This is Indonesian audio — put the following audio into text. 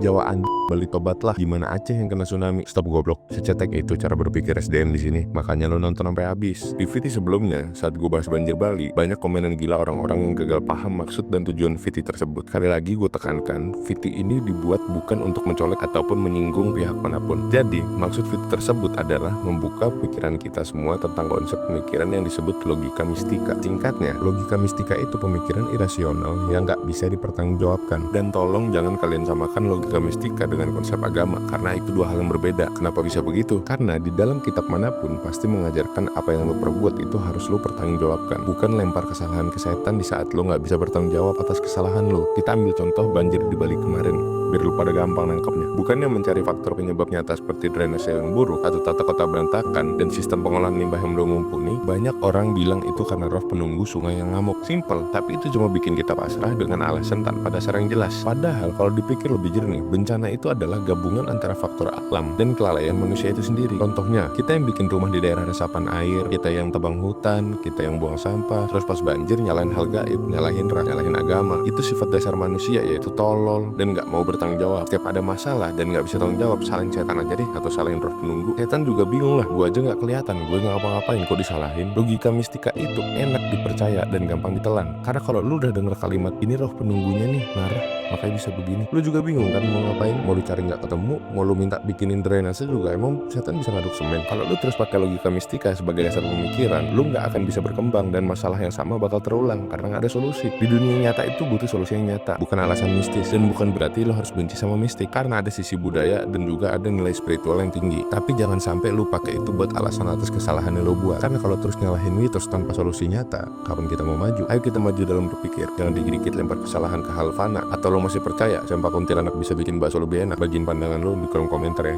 Jawa anjing, beli tobatlah. Gimana Aceh yang kena tsunami? Stop goblok. Secetek itu cara berpikir SDM di sini. Makanya lo nonton sampai habis. Di VT sebelumnya, saat gue bahas banjir Bali, banyak komenan gila orang-orang yang gagal paham maksud dan tujuan VT tersebut. Kali lagi gue tekankan, VT ini dibuat bukan untuk mencolek ataupun menyinggung pihak manapun. Jadi, maksud VT tersebut adalah membuka pikiran kita semua tentang konsep pemikiran yang disebut logika mistika. Singkatnya, logika mistika itu pemikiran irasional yang gak bisa dipertanggungjawabkan. Dan tolong jangan kalian samakan logika mistika dengan konsep agama, karena itu dua hal yang berbeda. Kenapa bisa begitu? Karena di dalam kitab manapun pasti mengajarkan apa yang lo perbuat itu harus lo pertanggungjawabkan, bukan lempar kesalahan ke setan di saat lo nggak bisa bertanggung jawab atas kesalahan lo. Kita ambil contoh banjir di Bali kemarin, biar lo pada gampang nangkepnya. Bukannya mencari faktor penyebab nyata seperti drainase yang buruk atau tata kota berantakan dan sistem pengolahan limbah yang belum mumpuni, banyak orang bilang itu karena roh penunggu sungai yang ngamuk. Simple, tapi itu cuma bikin kita pasrah dengan alasan tanpa dasar yang jelas. Padahal kalau dipikir lebih jernih, bencana itu adalah gabungan antara faktor alam dan kelalaian manusia itu sendiri. Contohnya, kita yang bikin rumah di daerah resapan air, kita yang tebang hutan, kita yang buang sampah, terus pas banjir nyalain hal gaib, nyalahin ras, nyalahin agama. Itu sifat dasar manusia, yaitu tolol dan gak mau bertanggung jawab. Setiap ada masalah dan gak bisa tanggung jawab, salahin setan aja deh, atau salahin roh penunggu. Setan juga bingung lah, gue aja gak kelihatan, gue gak ngapa-ngapain kok disalahin. Logika mistika itu enak dipercaya dan gampang ditelan. Karena kalau lu udah denger kalimat ini roh penunggunya nih marah, makanya bisa begini. Lu juga bingung kan mau ngapain? Mau lu cari nggak ketemu? Mau lu minta bikinin drainase juga emang setan bisa ngaduk semen? Kalau lu terus pakai logika mistika sebagai dasar pemikiran, lu nggak akan bisa berkembang dan masalah yang sama bakal terulang karena nggak ada solusi. Di dunia nyata itu butuh solusi yang nyata, bukan alasan mistis. Dan bukan berarti lu harus benci sama mistik, karena ada sisi budaya dan juga ada nilai spiritual yang tinggi. Tapi jangan sampai lu pakai itu buat alasan atas kesalahan yang lu buat. Karena kalau terus nyalahin mitos tanpa solusi nyata, kapan kita mau maju? Ayo kita maju dalam berpikir. Jangan dikit-dikit lempar kesalahan ke hal fana. Atau lo masih percaya campak kuntilanak bisa bikin bakso lebih enak? Bagiin pandangan lo di kolom komentar ya.